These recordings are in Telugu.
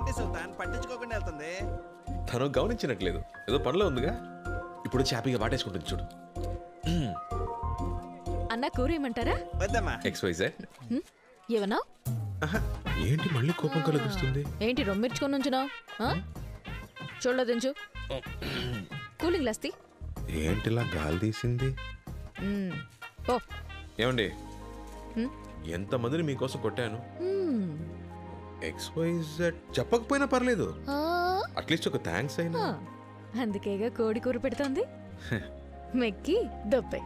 ఏంటి సుల్తాన్ పట్టించుకోకుండా వెళ్తుంది? తను గమనించినట్లేదు, ఏదో పనిలో ఉందిగా. ఇప్పుడు హ్యాపీగా వాటేసుకుంటుంది చూడు. అన్న కూర ఏమంటారా? వద్దమ్మా. XYZ. ఏమన్నా? ఏంటి మళ్ళీ కోపం కలుగుస్తుంది? ఏంటి రొమ్మిర్చుకొని ఉంచునా? చూడలో దించు. కూలింగ్ గ్లాస్ తీ. ఏంటిలా గాలి తీసింది? ఓ ఏమండి, ఎంతమందిని మీకోసం కొట్టాను. XYZ చెప్పకపోయినా పర్లేదు, అట్లీస్ట్ ఒక థ్యాంక్స్ అయినా. అందుకేగా కోడి కూర పెడుతోంది. మెక్కి దొప్పే.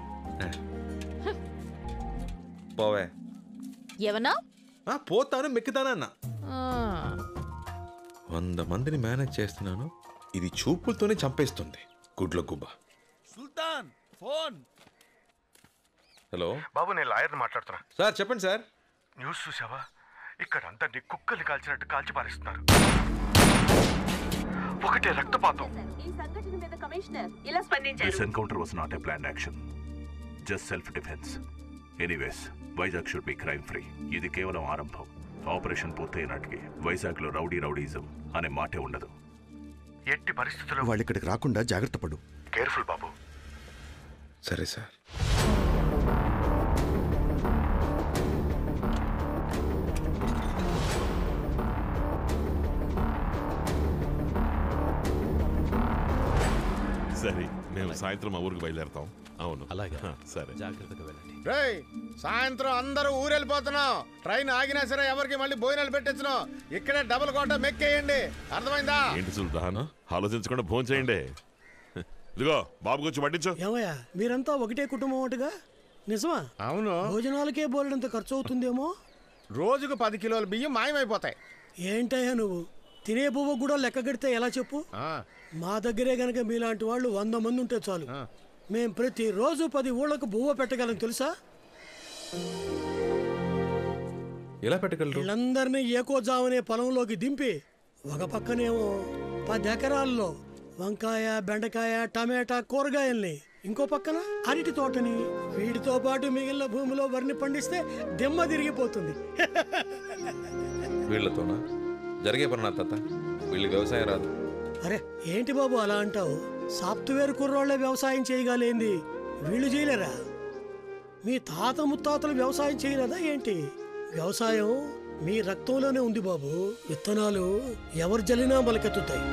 పోవే. ఏమన్నా? పోతాను మెక్కుతానన్నా. 100 మందిని మేనేజ్ చేస్తున్నాను, ఇది చూపులతోనే చంపేస్తుంది. గుడ్ల గుబ్బ. సుల్తాన్ ఫోన్. హలో బాబు, నేను లాయర్ని మాట్లాడుతున్నా. సార్ చెప్పండి సార్. న్యూస్ చూసావా? ఇక్కడ అందరినీ కుక్కల్ని కాల్చినట్టు కాల్చి పారేస్తున్నారు. ఒకటే రక్తపాతం. ఈ సంఘటన మీద కమిషనర్ ఇలా స్పందించారు. This encounter was not a planned action, just self defense. Anyways, Vizag should be crime free. ఇది కేవలం ఆరంభం. ఆపరేషన్ పూర్తయినట్టుకి వైజాగ్లో రౌడీజం అనే మాటే ఉండదు. ఎట్టి పరిస్థితుల్లో వాళ్ళు ఇక్కడికి రాకుండా జాగ్రత్త పడు. కేర్ఫుల్ బాబు. సరే సార్. సరే, మేము సాయంత్రం మా ఊరికి బయలుదేరతాం. అవును, అలాగే. సరే, జాగ్రత్తగా వెళ్ళండి. రేయ్, సాయంత్రం అందరూ ఊరెళ్ళిపోతున్నాం. ట్రైన్ ఆగినా సరే ఎవరికి మళ్ళీ భోజనాలు పెట్టించను. ఇక్కడే డబుల్ కోట మెక్కేయండి, అర్థమైందా? ఏంటి సుల్తాన్, ఆలోచించకుండా ఫోన్ చేయండి. ఇదిగో బాబు గురించి పట్టించు. ఏమయ్యా, మీరంతా ఒకటే కుటుంబం ఒకటిగా? నిజమా? అవును. భోజనాలకే బోలెడంత ఖర్చు అవుతుందేమో. రోజుకు 10 కిలోల బియ్యం మాయమైపోతాయి. ఏంటయ్యా నువ్వు, తినే పువ్వు కూడా లెక్క కడితే ఎలా చెప్పు? మా దగ్గరే గనక మీలాంటి వాళ్ళు 100 మంది ఉంటే చాలు. మేం ప్రతిరోజు 10 ఊళ్ళకు బువ్వ పెట్టగలం తెలుసా? ఎలా పెట్టగలరు? వీళ్ళందరినీ ఏకోజామనే పొలంలోకి దింపి ఒక పక్కనేమో 10 ఎకరాల్లో వంకాయ, బెండకాయ, టమాటా కూరగాయల్ని, ఇంకో పక్కన అరటి తోటని, వీటితో పాటు మిగిలిన భూమిలో వరిని పండిస్తే దిమ్మ తిరిగిపోతుంది. వీళ్ళతోనా జరిగే పని నా తాత? వీళ్ళకి వ్యవసాయం రాదు. అరే ఏంటి బాబు అలా అంటావు? సాఫ్ట్వేర్ కుర్రోళ్లే వ్యవసాయం చేయగలేంది, వీళ్ళు చేయలేరా? మీ తాత ముత్తాతలు వ్యవసాయం చేయలేదా ఏంటి? వ్యవసాయం మీ రక్తంలోనే ఉంది బాబు. విత్తనాలు ఎవరు జల్లినా మొలకెత్తుతాయి.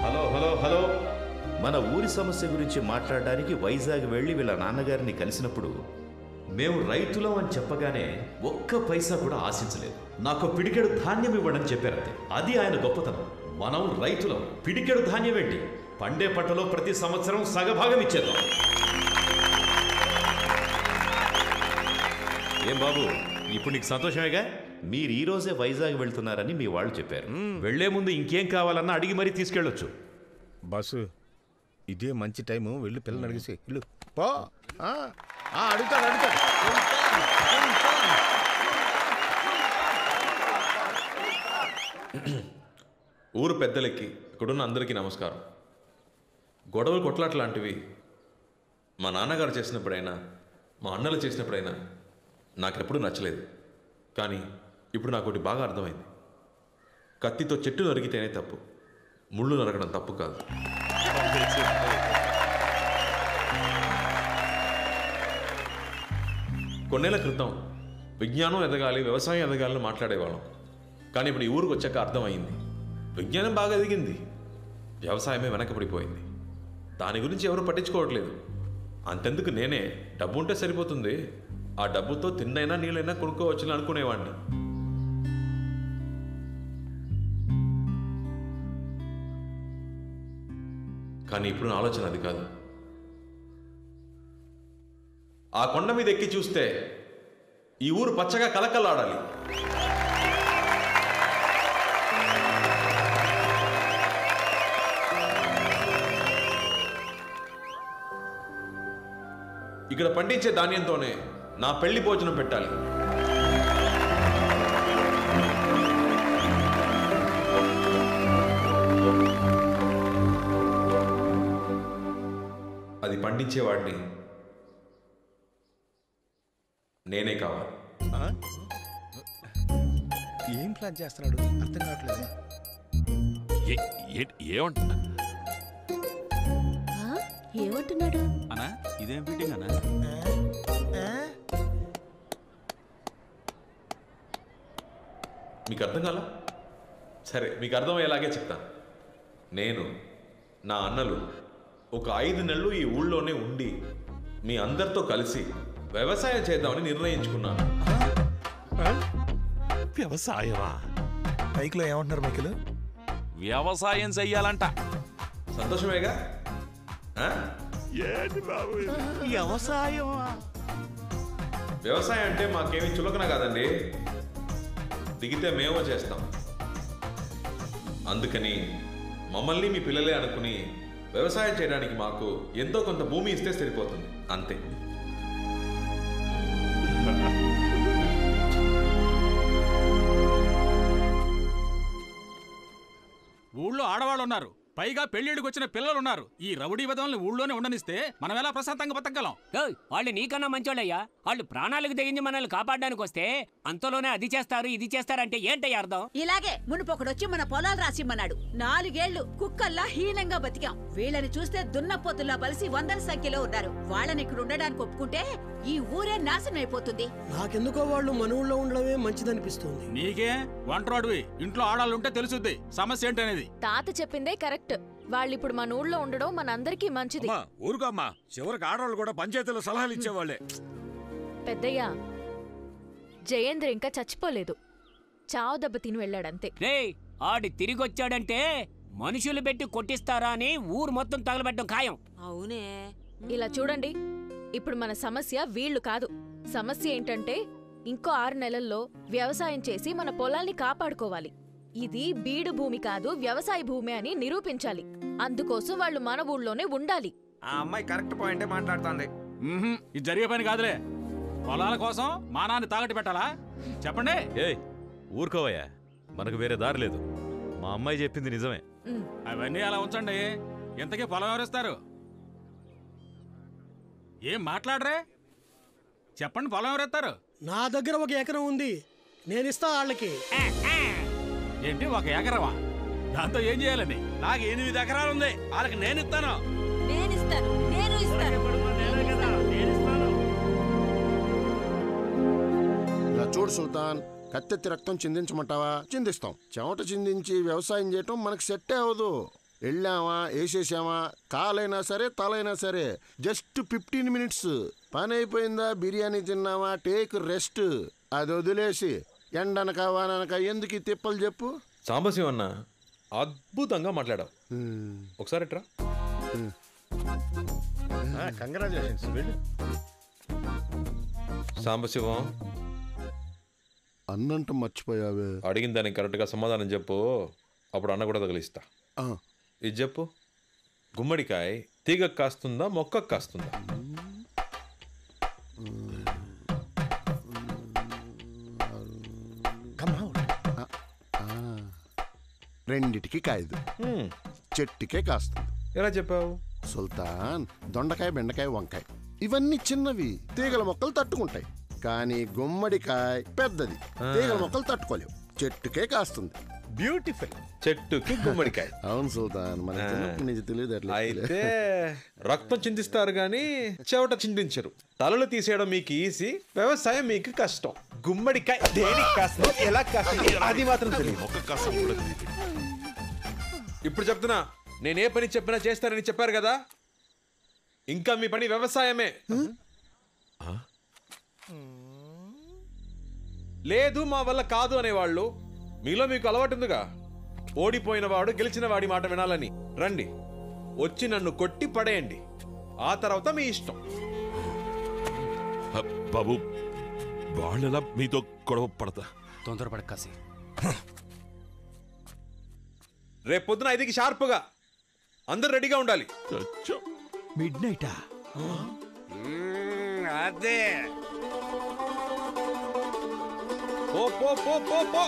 హలో హలో హలో, మన ఊరి సమస్య గురించి మాట్లాడడానికి వైజాగ్ వెళ్ళి వీళ్ళ నాన్నగారిని కలిసినప్పుడు మేము రైతులం అని చెప్పగానే ఒక్క పైసా కూడా ఆశించలేదు. నాకు పిడికెడు ధాన్యం ఇవ్వడని చెప్పారంతే. అది ఆయన గొప్పతనం. మనం రైతులం, పిడికెడు ధాన్యం ఏంటి, పండే పంటలో ప్రతి సంవత్సరం సగభాగం ఇచ్చేద్దాం. ఏం బాబు, ఇప్పుడు నీకు సంతోషమేగా? మీరు ఈ రోజే వైజాగ్ వెళ్తున్నారని మీ వాళ్ళు చెప్పారు. వెళ్లే ముందు ఇంకేం కావాలన్నా అడిగి మరీ తీసుకెళ్ళొచ్చు. బస్సు ఇదే మంచి టైము, వెళ్ళి పిల్లలు అడిగేసి వెళ్ళు. పో. అడుగుతాడు. ఊరు పెద్దలకి, ఇక్కడున్న అందరికీ నమస్కారం. గొడవలు కొట్లాట్లాంటివి మా నాన్నగారు చేసినప్పుడైనా, మా అన్నలు చేసినప్పుడైనా నాకెప్పుడు నచ్చలేదు. కానీ ఇప్పుడు నాకు ఒకటి బాగా అర్థమైంది. కత్తితో చెట్టు నరిగితేనే తప్పు, ముళ్ళు నరగడం తప్పు కాదు. కొన్నేళ్ల క్రితం విజ్ఞానం ఎదగాలి, వ్యవసాయం ఎదగాలని మాట్లాడేవాళ్ళం. కానీ ఇప్పుడు ఈ ఊరికి వచ్చాక అర్థమైంది, విజ్ఞానం బాగా ఎదిగింది, వ్యవసాయమే వెనకబడిపోయింది. దాని గురించి ఎవరు పట్టించుకోవట్లేదు. అంతెందుకు, నేనే డబ్బు ఉంటే సరిపోతుంది, ఆ డబ్బుతో తిన్నైనా నీళ్ళైనా కొనుక్కోవచ్చని అనుకునేవాడిని. కానీ ఇప్పుడు నా ఆలోచన అది కాదు. ఆ కొండ మీద ఎక్కి చూస్తే ఈ ఊరు పచ్చగా కలకల్లాడాలి. ఇక్కడ పండించే ధాన్యంతోనే నా పెళ్లి భోజనం పెట్టాలి. అది పండించేవాడిని నేనే కావాలి. ఏం ప్లాన్ చేస్తున్నాడు అర్థం కావట్లేదు. ఏమంటున్నా ఏమంటున్నాడు? అన్నా ఇదేం ఫిట్టింగ్ అన్నా? మీకు అర్థం కాలా? సరే మీకు అర్థమయ్యేలాగే చెప్తాను. నేను నా అన్నలు ఒక 5 నెలలు ఈ ఊళ్ళోనే ఉండి మీ అందరితో కలిసి వ్యవసాయం చేద్దామని నిర్ణయించుకున్నాను. వ్యవసాయమా? బైక్లో ఏమంటున్నారు మైకిల్? వ్యవసాయం చెయ్యాలంట. సంతోషమేగా? ఏంటి బాబు ఇది? వ్యవసాయం అంటే మాకేమీ చులకన కాదండి. దిగితే మేమో చేస్తాం. అందుకని మమ్మల్ని మీ పిల్లలే అనుకుని వ్యవసాయం చేయడానికి మాకు ఎంతో కొంత భూమి ఇస్తే సరిపోతుంది, అంతే. ఊళ్ళో ఆడవాళ్ళు ఉన్నారు, పైగా పెళ్లిడికి వచ్చిన పిల్లలున్నారు. ఈ రౌడీ విధంలో ఊళ్ళోనే ఉండనిస్తే మనం ఎలా ప్రశాంతంగా బతకగలం? వాళ్ళు నీకన్నా మంచోళ్ళయ్యా. వాళ్ళు ప్రాణాలకు తెగించి మనల్ని కాపాడడానికి వస్తే అంతలోనే అది చేస్తారు ఇది చేస్తారంటే ఏంటయ్యా అర్థం? ఇలాగే మునుపొకడొచ్చి మన పొలాలు రాసిమ్మన్నాడు. 4 ఏళ్లు కుక్కల్లా హీనంగా బతికాం. వీళ్ళని చూస్తే దున్నపోతుల్లా బలిసి 100ల సంఖ్యలో ఉన్నారు. వాళ్ళని ఇక్కడ ఉండడానికి ఒప్పుకుంటే ఈ ఊరే నాశనం అయిపోతుంది. నాకెందుకో వాళ్ళు మన ఊళ్ళో ఉండడమే మంచిదనిపిస్తుంది. నీకే వంటరోడివి, ఇంట్లో ఆడాలు ఉంటే తెలుసుద్ది సమస్య ఏంటనేది. తాత చెప్పిందే కరెక్ట్. వాళ్ళిప్పుడు మన ఊళ్ళో ఉండడం మనందరికీ మంచిది. ఊరుకోమ్మా, చివరికి ఆడవాళ్ళు కూడా పంచాయతీలో సలహాలు ఇచ్చేవాళ్ళే. పెద్దయ్యా, జయేంద్ర ఇంకా చచ్చిపోలేదు. చావు దెబ్బ తిని వెళ్ళాడంతే. ఆడి తిరిగొచ్చాడంటే మనుషులు పెట్టి కొట్టిస్తారా అని ఊరు మొత్తం తగలబెట్టడం ఖాయం. అవునే. ఇలా చూడండి, ఇప్పుడు మన సమస్య వీళ్ళు కాదు. సమస్య ఏంటంటే ఇంకో 6 నెలల్లో వ్యవసాయం చేసి మన పొలాల్ని కాపాడుకోవాలి. ఇది బీడు భూమి కాదు, వ్యవసాయ భూమి అని నిరూపించాలి. అందుకోసం వాళ్ళు మన ఊళ్ళోనే ఉండాలి. ఆ అమ్మాయి కరెక్ట్ పాయింటే మాట్లాడుతోంది. ఇది జరిగే పని కాదులే. పొలాల కోసం మానాన్ని తాగట్టు పెట్టాలా? చెప్పండి. ఊరుకోవయ్యా, మనకు వేరే దారి లేదు. మా అమ్మాయి చెప్పింది నిజమే. అవన్నీ అలా ఉంచండి. ఇంతకీ పొలం ఎవరిస్తారు? ఏం మాట్లాడరే? చెప్పండి, పొలం ఎవరెత్తారు? నా దగ్గర 1 ఎకరం ఉంది, నేనిస్తా వాళ్ళకి. ఏంటి 1 ఎకరమా? దాంతో ఏం చేయాలని? నాకు 8 ఎకరాలు ఉంది, వాళ్ళకి నేను ఇస్తాను. ఇలా చూడు సుల్తాన్, కత్తెత్తి రక్తం చిందించమంటావా? చిందిస్తాం. చెమట చిందించి వ్యవసాయం చేయటం మనకు సెట్టే అవ్వదు. వెళ్ళామా, వేసేసామా, కాలైనా సరే తలైనా సరే జస్ట్ 15 మినిట్స్ పని అయిపోయిందా, బిర్యానీ తిన్నామా, టేక్ రెస్ట్. అది వదిలేసి ఎండనక వాననక ఎందుకు ఈ తిప్పలు చెప్పు. సాంబశివ అన్న అద్భుతంగా మాట్లాడావు. ఒకసారి ఎట్రా. కంగ్రాచులేషన్స్. వెళ్ళు. సాంబశివం, అన్నంట మర్చిపోయావే. అడిగిన దానికి కరెక్ట్గా సమాధానం చెప్పు, అప్పుడు అన్న కూడా తగిలిస్తా. ఇది చెప్పు, గుమ్మడికాయ తీగకు కాస్తుందా మొక్కకు కాస్తుందా? రెండిటికి కాయదు, చెట్టుకే కాస్తుంది. ఎలా చెప్పావు? సుల్తాన్, దొండకాయ, బెండకాయ, వంకాయ ఇవన్నీ చిన్నవి, తీగల మొక్కలు తట్టుకుంటాయి. కానీ గుమ్మడికాయ పెద్దది, తీగల మొక్కలు తట్టుకోలేవు, చెట్టుకే కాస్తుంది. బ్యూటిఫుల్. చెట్టుకి గుమ్మడికాయ. అవును సుల్తాన్, మనకి తెలియదు. అయితే రక్తం చిందిస్తారు గాని చెవట చిందించరు. తలలు తీసేయడం మీకు ఈజీ, వ్యవసాయం మీకు కష్టం. గుమ్మడికాయ దేనికి కాస్తుంది, ఎలా కాస్తుంది అది మాత్రం తెలియదు. ఇప్పుడు చెప్తున్నా, నేనే పని చెప్పినా చేస్తానని చెప్పారు కదా, ఇంకా మీ పని వ్యవసాయమే. లేదు మా వల్ల కాదు అనేవాళ్ళు మీలో మీకు అలవాటు ఉందిగా. ఓడిపోయిన వాడు గెలిచిన వాడి మాట వినాలని. రండి, వచ్చి నన్ను కొట్టి పడేయండి, ఆ తర్వాత మీ ఇష్టం. బాబు, వాళ్ళెలా మీతో గొడవ పడతా? తొందరపడ కాసి. రేపు పొద్దున 5కి షార్ప్గా అందరు రెడీగా ఉండాలి. మిడ్నైటా? అదే. పో పో పో పో పో.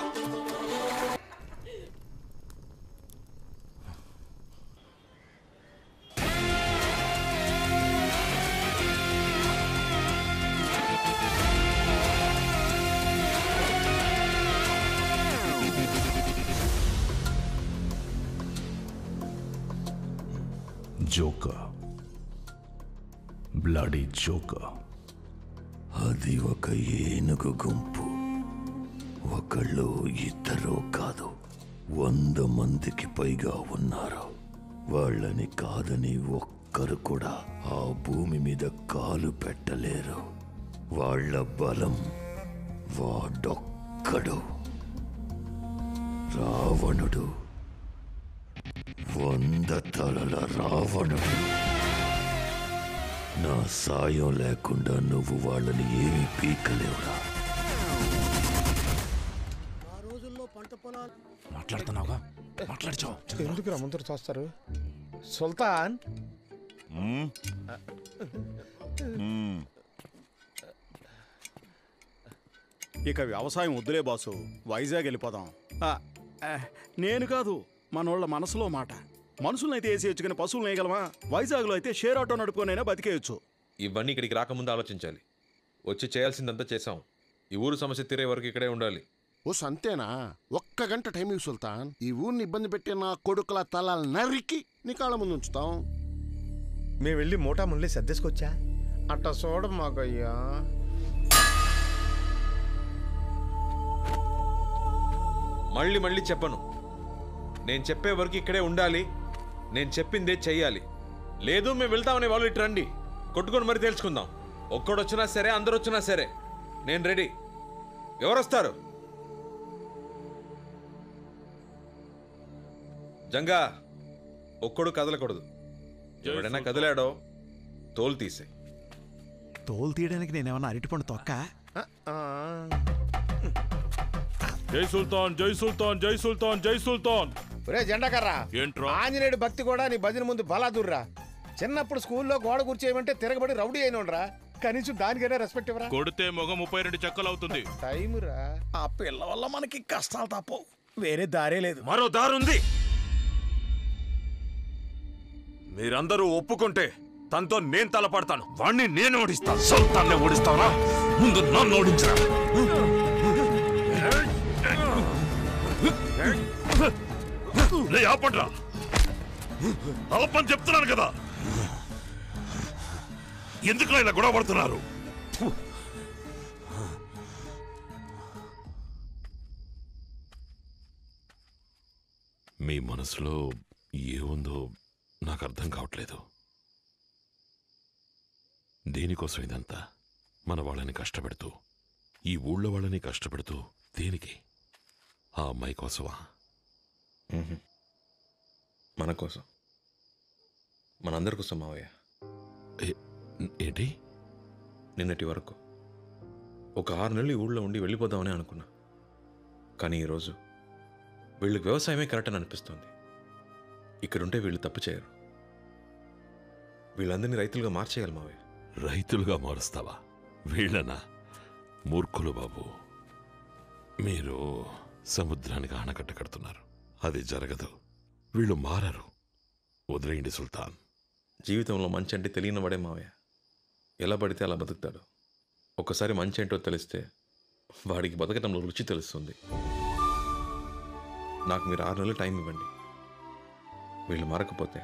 Joker, bloody joker. అది ఒక ఏనుగు గుంపు. ఒకళ్ళు ఇద్దరు కాదు, 100 మందికి పైగా ఉన్నారు. వాళ్ళని కాదని ఒక్కరు కూడా ఆ భూమి మీద కాలు పెట్టలేరు. వాళ్ళ బలం వాడొక్కడు, రావణుడు. 100 తలల రావణుడు. నా సాయం లేకుండా నువ్వు వాళ్ళని ఏమీ పీకలేవురా. మాట్లాడుతున్నావుగా, మాట్లాడుచో. ఎందుకు రమ్మంతరు చూస్తారు? సుల్తాన్, ఇక వ్యవసాయం వద్దులే బాసు, వైజాగ్ వెళ్ళిపోదాం. నేను కాదు, మనోళ్ళ మనసులో మాట. మనుషులనైతే వేసేయచ్చు కానీ పశువులు వేయగలమా? వైజాగ్లో అయితే షేర్ ఆటో నడుపుకొనైనా బతికేయచ్చు. ఇవన్నీ ఇక్కడికి రాకముందు ఆలోచించాలి. వచ్చి చేయాల్సిందంతా చేసాం. ఈ ఊరు సమస్య తీరే వరకు ఇక్కడే ఉండాలి. ఓ సంతేనా? 1 గంట టైం ఇవ్వు సుల్తాన్. ఈ ఊరిని ఇబ్బంది పెట్టి నా కొడుకుల తలాలు నరికి నీ కాళ్ళ ముందు ఉంచుతాం. మేము వెళ్ళి మోటా ముళ్ళే సర్దేసుకొచ్చా. అట్ట చూడ మాకయ్యా. మళ్ళీ మళ్ళీ చెప్పను. నేను చెప్పే వరకు ఇక్కడే ఉండాలి. నేను చెప్పిందే చెయ్యాలి. లేదు మేము వెళ్తామనే వాళ్ళు ఇటు రండి, కొట్టుకొని మరీ తెలుసుకుందాం. ఒక్కడొచ్చినా సరే, అందరు వచ్చినా సరే, నేను రెడీ. ఎవరొస్తారు? జంగా, ఒక్కడు కదలకూడదు. ఎవడైనా కదిలాడో తోలు తీసే. తోలు తీయడానికి నేనేమన్నా అరటిపండు తొక్క? జై సుల్తాన్, జై సుల్తాన్, జై సుల్తాన్, జై సుల్తాన్. ఒరే జెండాకర్రా, ఏంట్రా? ఆంజనేయుడు భక్తి కూడా నీ భజన ముందు బలాదుర్రా. చిన్నప్పుడు స్కూల్లో గోడ కూర్చేయమంటే తిరగబడి రౌడీ అయినోడ్రా. కనీసం దానికైనా రెస్పెక్ట్ ఇవ్వరా? కొడితే మొగ 32 చెక్కలు అవుతుంది. టైమురా. ఆ పిల్ల వల్ల మనకి కష్టాలు తప్పవు, వేరే దారే లేదు. మరో దారుంది. మీరందరూ ఒప్పుకుంటే తనతో నేను తలపడతాను. వాణ్ణి నేను ఓడిస్తాను. సుల్తాన్ని ఓడిస్తావరా? ముందు నన్ను ఓడించరా. ఆపండ్రా, ఆపని చెప్తున్నాను కదా. ఎందుకు ఇలా గొడవ పడుతున్నారు? మీ మనసులో ఏముందో నాకు అర్థం కావట్లేదు. దేనికోసం ఇదంతా? మన వాళ్ళని కష్టపెడుతూ, ఈ ఊళ్ళో వాళ్ళని కష్టపెడుతూ దేనికి? ఆ అమ్మాయి కోసమా? మన కోసం, మనందరి కోసం మావయ్య. ఏంటి? నిన్నటి వరకు ఒక 6 నెలలు ఈ ఊళ్ళో ఉండి వెళ్ళిపోదామని అనుకున్నా. కానీ ఈరోజు వీళ్ళకి వ్యవసాయమే కరెక్ట్ అని అనిపిస్తుంది. ఇక్కడుంటే వీళ్ళు తప్పు చేయరు. వీళ్ళందరినీ రైతులుగా మార్చేయాలి మావయ్య. రైతులుగా మారుస్తావా? వీళ్ళనా? మూర్ఖులు బాబు. మీరు సముద్రానికి ఆనకట్ట కడుతున్నారు. అది జరగదు. వీళ్ళు మారరు. వదిలేయండి సుల్తాన్. జీవితంలో మంచి అంటే తెలియని వాడే మావయ్య. ఎలా పడితే అలా బతుకుతాడు. ఒక్కసారి మంచి ఏంటో తెలిస్తే వాడికి బతకటంలో రుచి తెలుస్తుంది. నాకు మీరు 6 నెలలు టైం ఇవ్వండి. వీళ్ళు మారకపోతే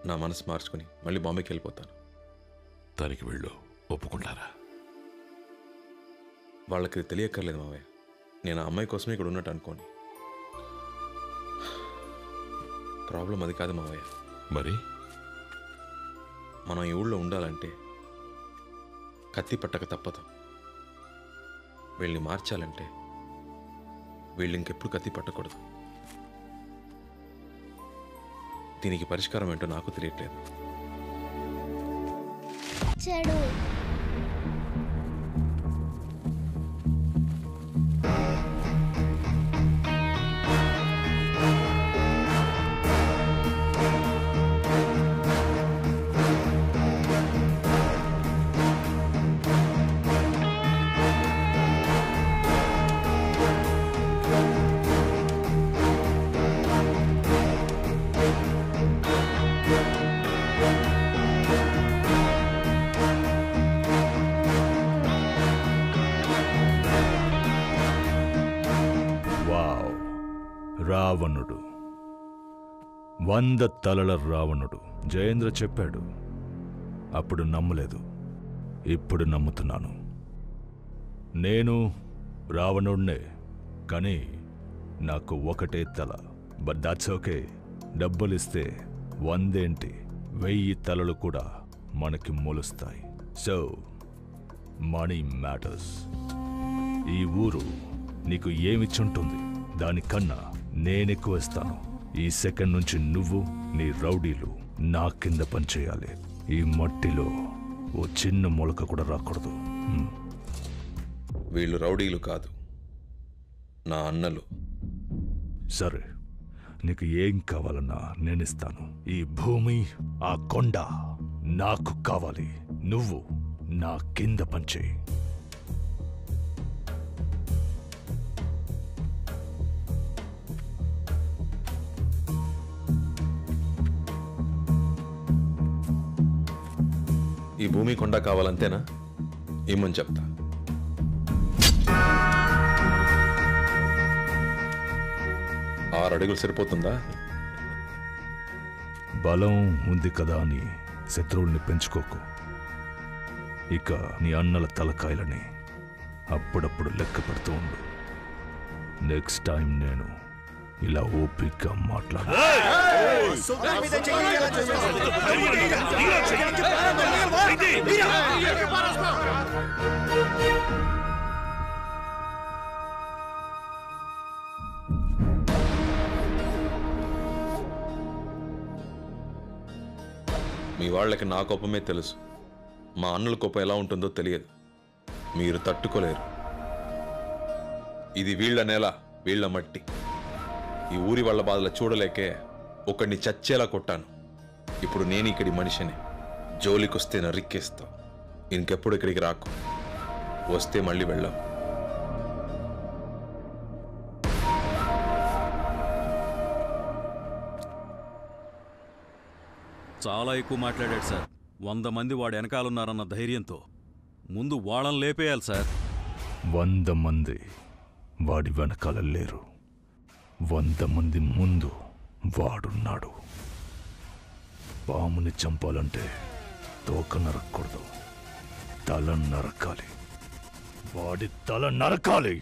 నా మనసు మార్చుకుని మళ్ళీ బాంబేకి వెళ్ళిపోతాను. దానికి వీళ్ళు ఒప్పుకుంటారా? వాళ్ళకి తెలియక్కర్లేదు మావయ్య. నేను ఆ అమ్మాయి కోసమే ఇక్కడ ఉన్నట్టు అనుకోని. ప్రాబ్లం అది కాదు మావయ్య. మరి మనం ఈ ఊళ్ళో ఉండాలంటే కత్తి పట్టక తప్పదు. వీళ్ళని మార్చాలంటే వీళ్ళు ఇంకెప్పుడు కత్తి పట్టకూడదు. దీనికి పరిష్కారం ఏంటో నాకు తెలియట్లేదు. చెడు వావ్, రావణుడు 100 తలల రావణుడు జయేంద్ర చెప్పాడు. అప్పుడు నమ్మలేదు, ఇప్పుడు నమ్ముతున్నాను. నేను రావణుడినే, కానీ నాకు ఒకటే తల. But that's okay. డబ్బులిస్తే 100 ఏంటి, 1000 తలలు కూడా మనకి మొలుస్తాయి. So money matters. ఈ ఊరు నీకు ఏమిచ్చుంటుంది, దానికన్నా నేనెక్కువ ఇస్తాను. ఈ సెకండ్ నుంచి నువ్వు, నీ రౌడీలు నా కింద పనిచేయాలి. ఈ మట్టిలో ఓ చిన్న మొలక కూడా రాకూడదు. వీళ్ళు రౌడీలు కాదు, నా అన్నలు. సరే, నీకు ఏం కావాలన్నా నేనిస్తాను. ఈ భూమి, ఆ కొండ నాకు కావాలి. నువ్వు నా కింద పనిచేయి. ఈ భూమి కొండ కావాలంతేనా? ఏమని చెప్తా. ఆరు అడుగులు సరిపోతుందా? బలం ఉంది కదా అని శత్రువుల్ని పెంచుకోకు. ఇక నీ అన్నల తలకాయలని అప్పుడప్పుడు లెక్క పెడుతూ ఉండు. నెక్స్ట్ టైం నేను ఇలా ఓపిగ్గా మాట్లాడు. మీ వాళ్ళకి నా కోపమే తెలుసు, మా అన్నల కోపం ఎలా ఉంటుందో తెలియదు. మీరు తట్టుకోలేరు. ఇది వీళ్ళ నేల, వీళ్ళ మట్టి. ఈ ఊరి వాళ్ళ బాధలు చూడలేకే ఒకడిని చచ్చేలా కొట్టాను. ఇప్పుడు నేను ఇక్కడి మనిషిని. జోలికొస్తే నరిక్కేస్తా. ఇంకెప్పుడు ఇక్కడికి రాకు. వస్తే మళ్ళీ వెళ్ళాం. చాలా ఎక్కువ మాట్లాడాడు సార్. 100 మంది వాడు వెనకాలన్నారన్న ధైర్యంతో ముందు వాళ్ళని లేపేయాలి సార్. 100 మంది వాడి వెనకాల లేరు. 100 మంది ముందు వాడున్నాడు. పాముని చంపాలంటే తోక నరక్కూడదు, తల నరకాలి. వాడి తల నరకాలి.